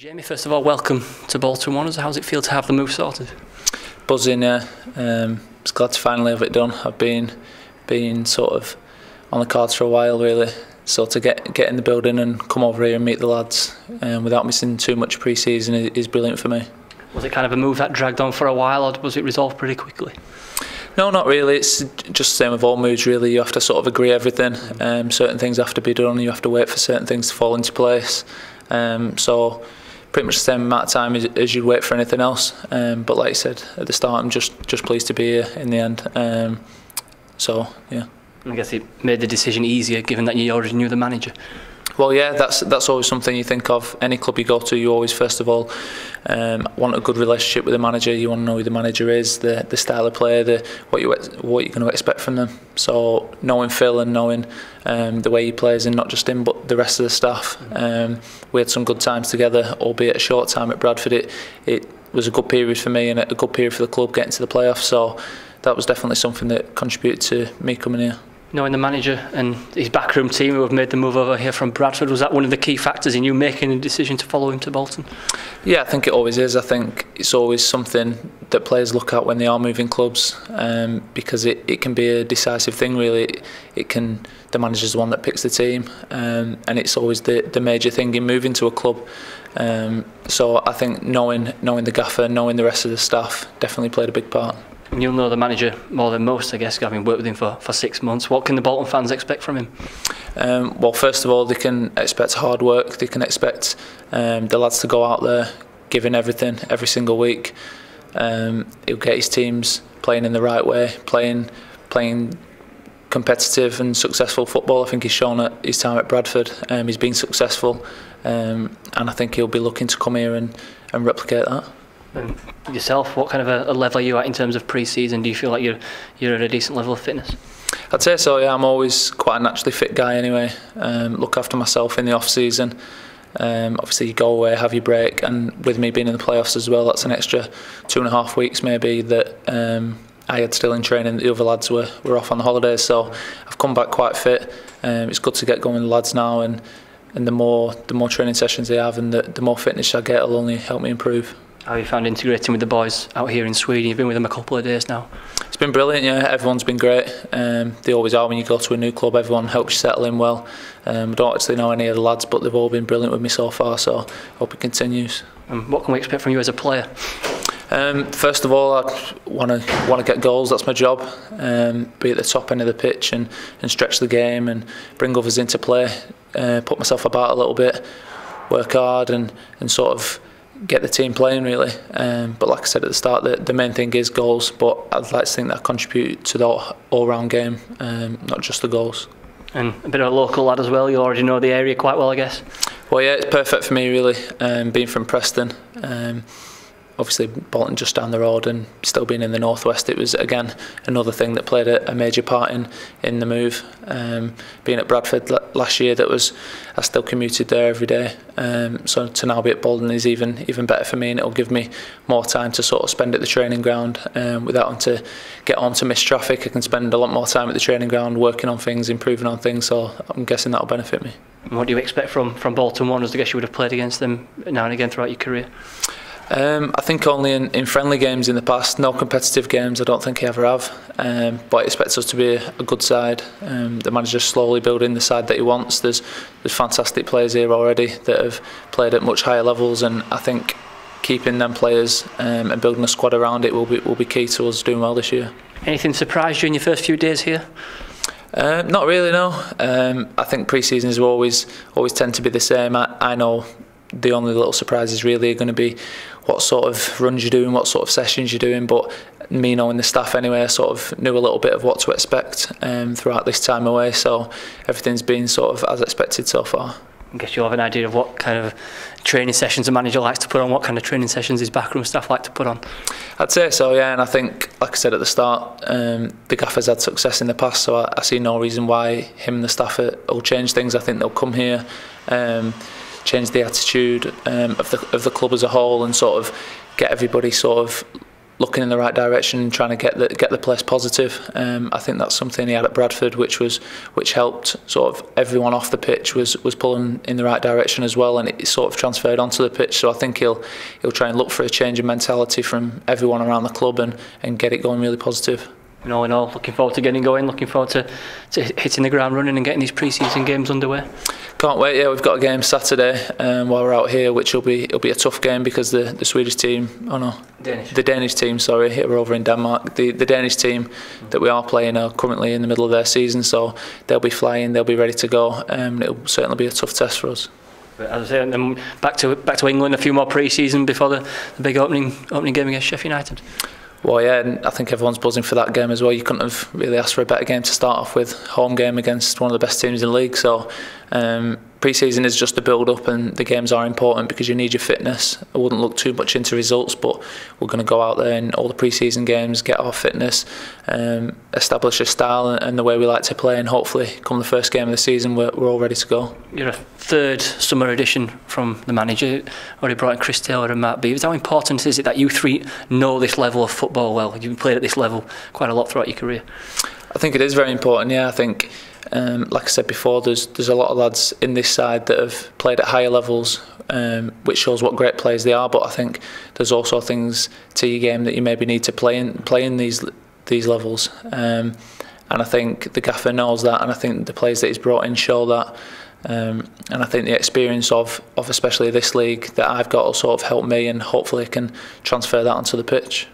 Jamie, first of all, welcome to Bolton Wanderers. How does it feel to have the move sorted? Buzzing, yeah. Just glad to finally have it done. I've been sort of on the cards for a while, really. So to get in the building and come over here and meet the lads without missing too much pre-season is brilliant for me. Was it kind of a move that dragged on for a while, or was it resolved pretty quickly? No, not really. It's just the same with all moves, really. You have to sort of agree everything. Certain things have to be done. You have to wait for certain things to fall into place. So pretty much the same amount of time as you'd wait for anything else. But like I said at the start, I'm just pleased to be here in the end. So yeah. I guess it made the decision easier, given that you already knew the manager. Well, yeah, that's always something you think of. Any club you go to, you always first of all want a good relationship with the manager. You want to know who the manager is, the style of play, what you're going to expect from them. So knowing Phil and knowing the way he plays, and not just him but the rest of the staff, we had some good times together, albeit a short time at Bradford. It was a good period for me and a good period for the club getting to the playoffs. So that was definitely something that contributed to me coming here. Knowing the manager and his backroom team who have made the move over here from Bradford, was that one of the key factors in you making the decision to follow him to Bolton? Yeah, I think it always is. I think it's always something that players look at when they are moving clubs, because it can be a decisive thing, really. The manager's the one that picks the team, and it's always the major thing in moving to a club. So I think knowing the gaffer, knowing the rest of the staff definitely played a big part. And you'll know the manager more than most, I guess, having worked with him for 6 months. What can the Bolton fans expect from him? Well, first of all, they can expect hard work. They can expect the lads to go out there giving everything every single week. He'll get his teams playing in the right way, playing competitive and successful football. I think he's shown at his time at Bradford. He's been successful, and I think he'll be looking to come here and replicate that. And yourself, what kind of a level are you at in terms of pre-season? Do you feel like you're at a decent level of fitness? I'd say so, yeah. I'm always quite a naturally fit guy anyway. Look after myself in the off-season. Obviously you go away, have your break, and with me being in the playoffs as well, that's an extra 2.5 weeks maybe that I had still in training. The other lads were off on the holidays, so I've come back quite fit. It's good to get going with the lads now, and the more training sessions they have and the more fitness I get, it'll only help me improve. How have you found integrating with the boys out here in Sweden? You've been with them a couple of days now. It's been brilliant, yeah. Everyone's been great. They always are when you go to a new club. Everyone helps you settle in well. I don't actually know any of the lads, but they've all been brilliant with me so far, so I hope it continues. What can we expect from you as a player? First of all, I want to get goals. That's my job. Be at the top end of the pitch and stretch the game and bring others into play. Put myself about a little bit, work hard and sort of get the team playing, really. But like I said at the start, the main thing is goals, but I'd like to think that I contribute to the all-round game, not just the goals. And a bit of a local lad as well. You already know the area quite well, I guess. Well, yeah, it's perfect for me, really. Being from Preston, obviously Bolton just down the road, and still being in the northwest, it was again another thing that played a major part in the move. Being at Bradford last year, I still commuted there every day. So to now be at Bolton is even better for me, and it'll give me more time to sort of spend at the training ground without having to get on to miss traffic. I can spend a lot more time at the training ground working on things, improving on things. So I'm guessing that'll benefit me. And what do you expect from Bolton Wanderers? I guess you would have played against them now and again throughout your career. I think only in friendly games in the past, no competitive games. I don't think I ever have, but I expect us to be a good side. The manager's slowly building the side that he wants. There's fantastic players here already that have played at much higher levels, and I think keeping them players and building a squad around it will be key to us doing well this year. Anything surprised you in your first few days here? Not really, no. I think pre-seasons always tend to be the same. I know the only little surprises really are going to be what sort of runs you're doing, what sort of sessions you're doing, but me knowing the staff anyway, I sort of knew a little bit of what to expect throughout this time away, so everything's been sort of as expected so far. I guess you'll have an idea of what kind of training sessions the manager likes to put on, what kind of training sessions his backroom staff like to put on. I'd say so, yeah, and I think, like I said at the start, the gaffer's had success in the past, so I see no reason why him and the staff will change things. I think they'll come here, change the attitude of the club as a whole, and sort of get everybody sort of looking in the right direction and trying to get the place positive. I think that's something he had at Bradford, which helped sort of everyone off the pitch was pulling in the right direction as well, and it sort of transferred onto the pitch. So I think he'll try and look for a change in mentality from everyone around the club and get it going really positive. All in all, looking forward to getting going, looking forward to hitting the ground running and getting these pre-season games underway. Can't wait. Yeah, we've got a game Saturday while we're out here, which it'll be a tough game because the Swedish team, the Danish team, sorry, we're over in Denmark. The Danish team that we are playing are currently in the middle of their season, so they'll be flying, they'll be ready to go. It'll certainly be a tough test for us. But as I say, and then back to England, a few more pre-season before the big opening game against Sheffield United. Well, yeah, and I think everyone's buzzing for that game as well. You couldn't have really asked for a better game to start off with. Home game against one of the best teams in the league. So pre-season is just a build-up, and the games are important because you need your fitness. I wouldn't look too much into results, but we're going to go out there in all the pre-season games, get our fitness, establish a style and the way we like to play, and hopefully come the first game of the season we're all ready to go. You're a third summer addition from the manager. Already brought in Chris Taylor and Matt Beavers. How important is it that you three know this level of football well? You've played at this level quite a lot throughout your career. I think it is very important, yeah. I think, like I said before, there's a lot of lads in this side that have played at higher levels, which shows what great players they are. But I think there's also things to your game that you maybe need to play in these levels. And I think the gaffer knows that, and I think the players that he's brought in show that. And I think the experience of especially this league that I've got will sort of help me, and hopefully can transfer that onto the pitch.